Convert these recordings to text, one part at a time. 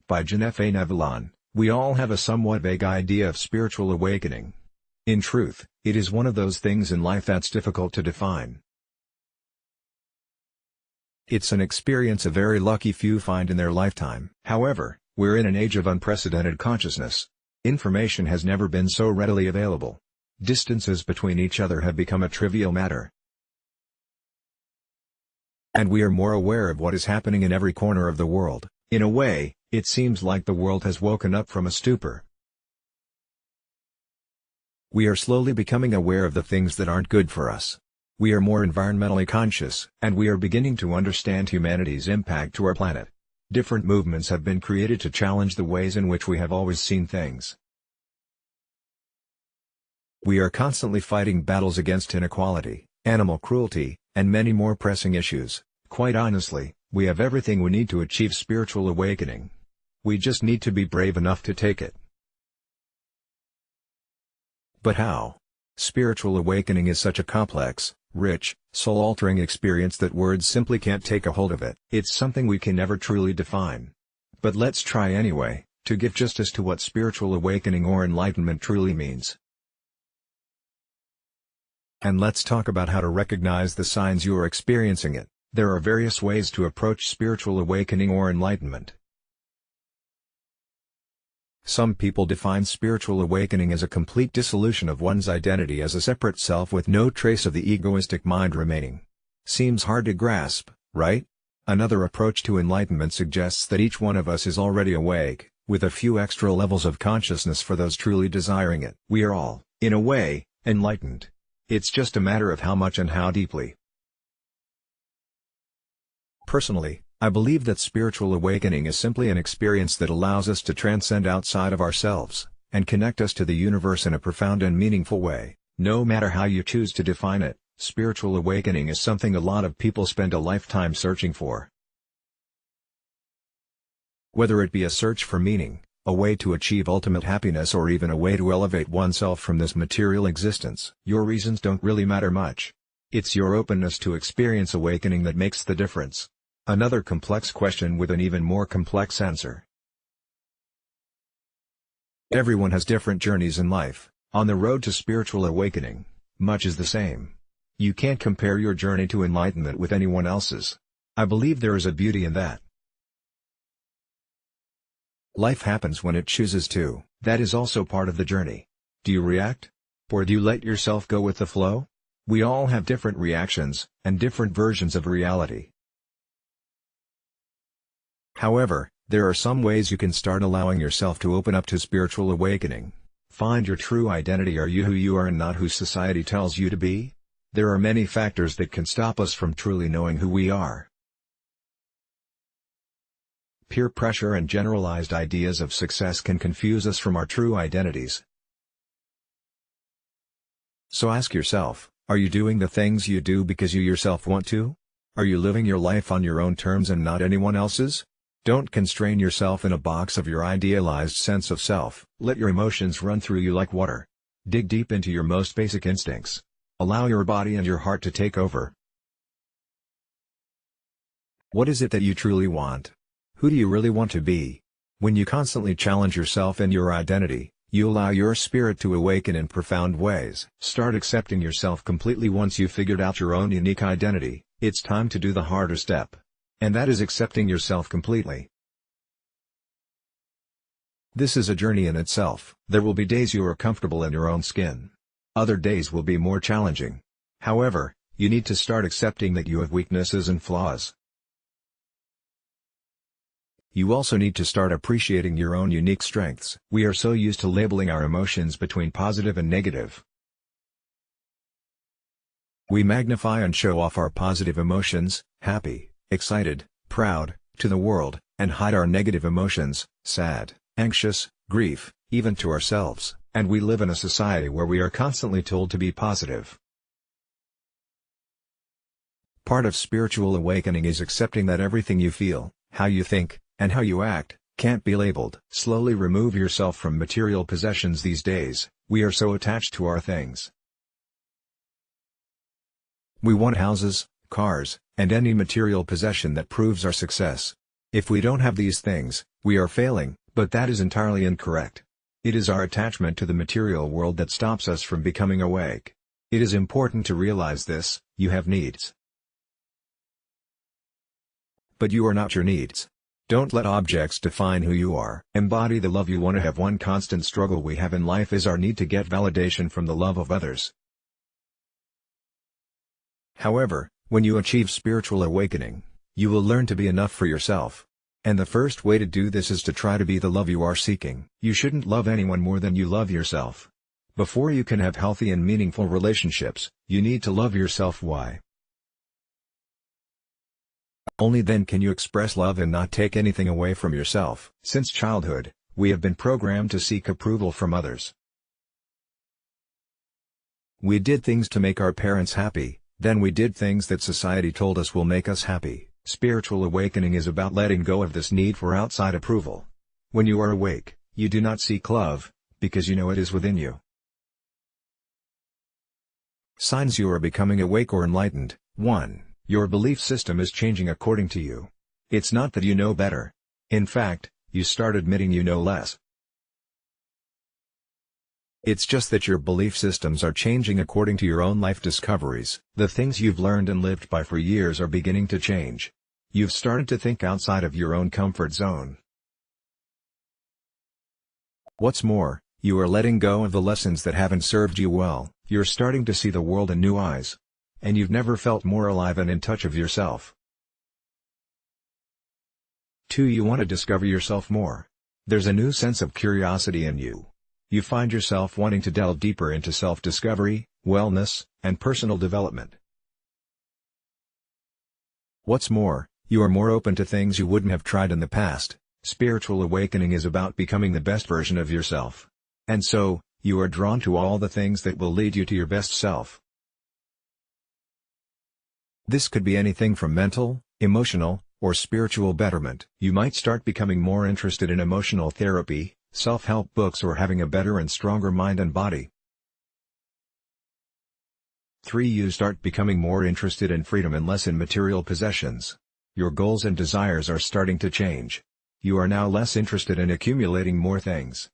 By Genefe Navilon. We all have a somewhat vague idea of spiritual awakening. In truth, it is one of those things in life that's difficult to define. It's an experience a very lucky few find in their lifetime. However, we're in an age of unprecedented consciousness. Information has never been so readily available. Distances between each other have become a trivial matter. And we are more aware of what is happening in every corner of the world. In a way, it seems like the world has woken up from a stupor. We are slowly becoming aware of the things that aren't good for us. We are more environmentally conscious, and we are beginning to understand humanity's impact to our planet. Different movements have been created to challenge the ways in which we have always seen things. We are constantly fighting battles against inequality, animal cruelty, and many more pressing issues. Quite honestly, we have everything we need to achieve spiritual awakening. We just need to be brave enough to take it. But how? Spiritual awakening is such a complex, rich, soul-altering experience that words simply can't take a hold of it. It's something we can never truly define. But let's try anyway, to give justice to what spiritual awakening or enlightenment truly means. And let's talk about how to recognize the signs you are experiencing it. There are various ways to approach spiritual awakening or enlightenment. Some people define spiritual awakening as a complete dissolution of one's identity as a separate self with no trace of the egoistic mind remaining. Seems hard to grasp, right? Another approach to enlightenment suggests that each one of us is already awake, with a few extra levels of consciousness for those truly desiring it. We are all, in a way, enlightened. It's just a matter of how much and how deeply. Personally, I believe that spiritual awakening is simply an experience that allows us to transcend outside of ourselves, and connect us to the universe in a profound and meaningful way. No matter how you choose to define it, spiritual awakening is something a lot of people spend a lifetime searching for. Whether it be a search for meaning, a way to achieve ultimate happiness, or even a way to elevate oneself from this material existence, your reasons don't really matter much. It's your openness to experience awakening that makes the difference. Another complex question with an even more complex answer. Everyone has different journeys in life. On the road to spiritual awakening, much is the same. You can't compare your journey to enlightenment with anyone else's. I believe there is a beauty in that. Life happens when it chooses to. That is also part of the journey. Do you react? Or do you let yourself go with the flow? We all have different reactions, and different versions of reality. However, there are some ways you can start allowing yourself to open up to spiritual awakening. Find your true identity. Are you who you are and not who society tells you to be? There are many factors that can stop us from truly knowing who we are. Peer pressure and generalized ideas of success can confuse us from our true identities. So ask yourself, are you doing the things you do because you yourself want to? Are you living your life on your own terms and not anyone else's? Don't constrain yourself in a box of your idealized sense of self. Let your emotions run through you like water. Dig deep into your most basic instincts. Allow your body and your heart to take over. What is it that you truly want? Who do you really want to be? When you constantly challenge yourself and your identity, you allow your spirit to awaken in profound ways. Start accepting yourself completely. Once you've figured out your own unique identity, it's time to do the harder step. And that is accepting yourself completely. This is a journey in itself. There will be days you are comfortable in your own skin. Other days will be more challenging. However, you need to start accepting that you have weaknesses and flaws. You also need to start appreciating your own unique strengths. We are so used to labeling our emotions between positive and negative. We magnify and show off our positive emotions, happy, excited, proud, to the world, and hide our negative emotions, sad, anxious, grief, even to ourselves. And we live in a society where we are constantly told to be positive. Part of spiritual awakening is accepting that everything you feel, how you think, and how you act, can't be labeled. Slowly remove yourself from material possessions. These days, we are so attached to our things. We want houses, cars, and any material possession that proves our success. If we don't have these things, we are failing, but that is entirely incorrect. It is our attachment to the material world that stops us from becoming awake. It is important to realize this: you have needs. But you are not your needs. Don't let objects define who you are. Embody the love you want to have. One constant struggle we have in life is our need to get validation from the love of others. However, when you achieve spiritual awakening, you will learn to be enough for yourself. And the first way to do this is to try to be the love you are seeking. You shouldn't love anyone more than you love yourself. Before you can have healthy and meaningful relationships, you need to love yourself. Why? Only then can you express love and not take anything away from yourself. Since childhood, we have been programmed to seek approval from others. We did things to make our parents happy, then we did things that society told us will make us happy. Spiritual awakening is about letting go of this need for outside approval. When you are awake, you do not seek love, because you know it is within you. Signs you are becoming awake or enlightened. 1. Your belief system is changing according to you. It's not that you know better. In fact, you start admitting you know less. It's just that your belief systems are changing according to your own life discoveries. The things you've learned and lived by for years are beginning to change. You've started to think outside of your own comfort zone. What's more, you are letting go of the lessons that haven't served you well. You're starting to see the world in new eyes. And you've never felt more alive and in touch of yourself. 2. You want to discover yourself more. There's a new sense of curiosity in you. You find yourself wanting to delve deeper into self-discovery, wellness, and personal development. What's more, you are more open to things you wouldn't have tried in the past. Spiritual awakening is about becoming the best version of yourself. And so, you are drawn to all the things that will lead you to your best self. This could be anything from mental, emotional, or spiritual betterment. You might start becoming more interested in emotional therapy, self-help books, or having a better and stronger mind and body. 3. You start becoming more interested in freedom and less in material possessions. Your goals and desires are starting to change. You are now less interested in accumulating more things.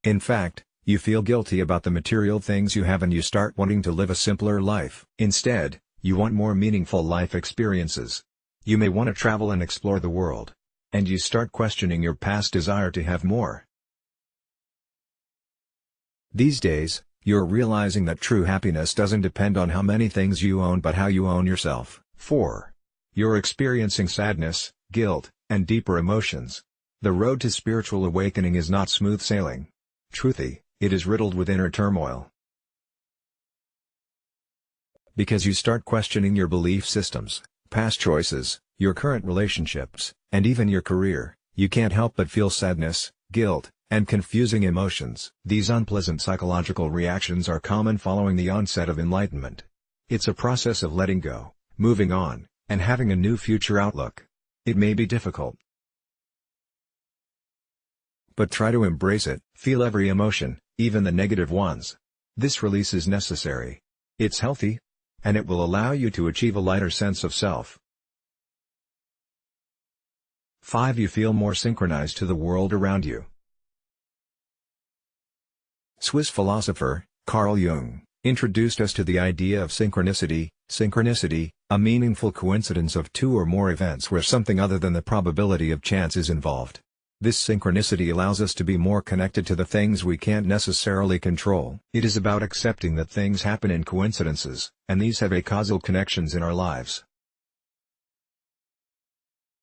In fact, you feel guilty about the material things you have and you start wanting to live a simpler life. Instead, you want more meaningful life experiences. You may want to travel and explore the world. And you start questioning your past desire to have more. These days, you're realizing that true happiness doesn't depend on how many things you own but how you own yourself. 4. You're experiencing sadness, guilt, and deeper emotions. The road to spiritual awakening is not smooth sailing. Truthfully, it is riddled with inner turmoil. Because you start questioning your belief systems, past choices, your current relationships, and even your career, you can't help but feel sadness, guilt, and confusing emotions. These unpleasant psychological reactions are common following the onset of enlightenment. It's a process of letting go, moving on, and having a new future outlook. It may be difficult, but try to embrace it. Feel every emotion, even the negative ones. This release is necessary. It's healthy, and it will allow you to achieve a lighter sense of self. 5. You feel more synchronized to the world around you. Swiss philosopher, Carl Jung, introduced us to the idea of synchronicity. Synchronicity, a meaningful coincidence of two or more events where something other than the probability of chance is involved. This synchronicity allows us to be more connected to the things we can't necessarily control. It is about accepting that things happen in coincidences, and these have causal connections in our lives.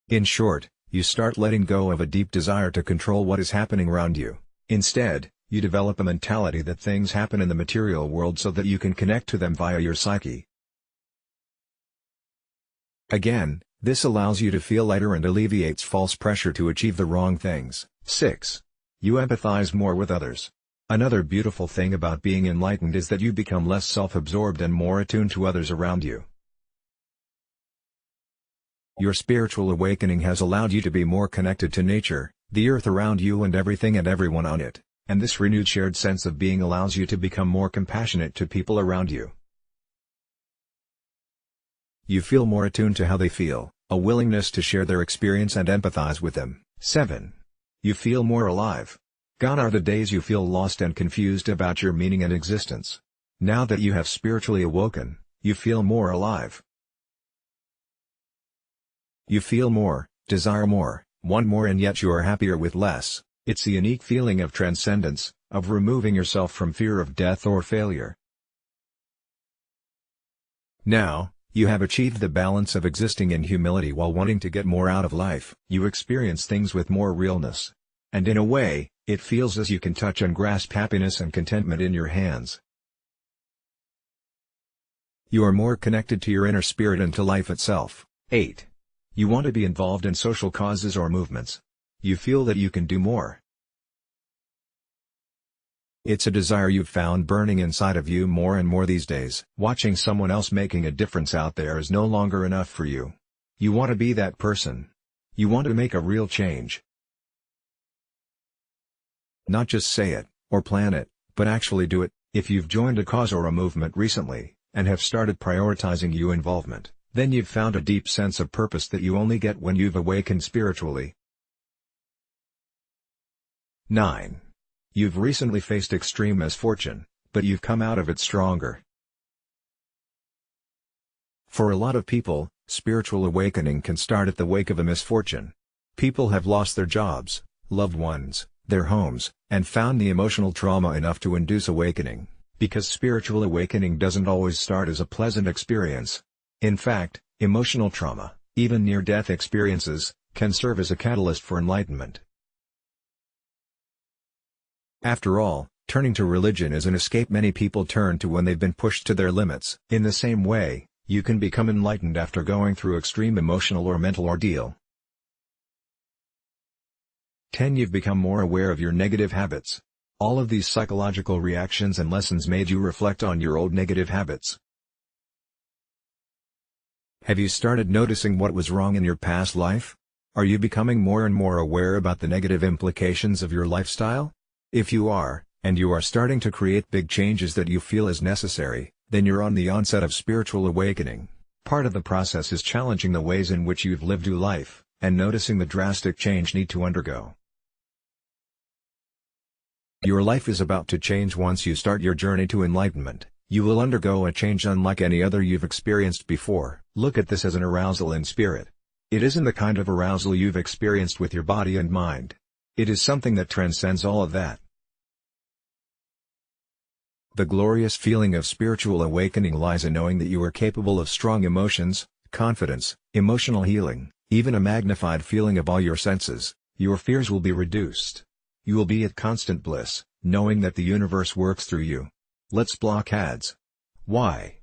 In short, you start letting go of a deep desire to control what is happening around you. Instead, you develop a mentality that things happen in the material world so that you can connect to them via your psyche. Again, this allows you to feel lighter and alleviates false pressure to achieve the wrong things. 6. You empathize more with others. Another beautiful thing about being enlightened is that you become less self-absorbed and more attuned to others around you. Your spiritual awakening has allowed you to be more connected to nature, the earth around you and everything and everyone on it, and this renewed shared sense of being allows you to become more compassionate to people around you. You feel more attuned to how they feel, A willingness to share their experience and empathize with them. 7. You feel more alive. Gone are the days you feel lost and confused about your meaning and existence. Now that you have spiritually awoken, you feel more alive. You feel more, desire more, want more, and yet you are happier with less. It's a unique feeling of transcendence, of removing yourself from fear of death or failure. Now, you have achieved the balance of existing in humility while wanting to get more out of life. You experience things with more realness. And in a way, it feels as you can touch and grasp happiness and contentment in your hands. You are more connected to your inner spirit and to life itself. 8. You want to be involved in social causes or movements. You feel that you can do more. It's a desire you've found burning inside of you more and more these days. Watching someone else making a difference out there is no longer enough for you. You want to be that person. You want to make a real change. Not just say it, or plan it, but actually do it. If you've joined a cause or a movement recently, and have started prioritizing your involvement, then you've found a deep sense of purpose that you only get when you've awakened spiritually. 9. You've recently faced extreme misfortune, but you've come out of it stronger. For a lot of people, spiritual awakening can start at the wake of a misfortune. People have lost their jobs, loved ones, their homes, and found the emotional trauma enough to induce awakening, because spiritual awakening doesn't always start as a pleasant experience. In fact, emotional trauma, even near-death experiences, can serve as a catalyst for enlightenment. After all, turning to religion is an escape many people turn to when they've been pushed to their limits. In the same way, you can become enlightened after going through extreme emotional or mental ordeal. 10. You've become more aware of your negative habits. All of these psychological reactions and lessons made you reflect on your old negative habits. Have you started noticing what was wrong in your past life? Are you becoming more and more aware about the negative implications of your lifestyle? If you are, and you are starting to create big changes that you feel is necessary, then you're on the onset of spiritual awakening. Part of the process is challenging the ways in which you've lived your life, and noticing the drastic change you need to undergo. Your life is about to change once you start your journey to enlightenment. You will undergo a change unlike any other you've experienced before. Look at this as an arousal in spirit. It isn't the kind of arousal you've experienced with your body and mind. It is something that transcends all of that. The glorious feeling of spiritual awakening lies in knowing that you are capable of strong emotions, confidence, emotional healing, even a magnified feeling of all your senses. Your fears will be reduced. You will be at constant bliss, knowing that the universe works through you. Let's block ads. Why?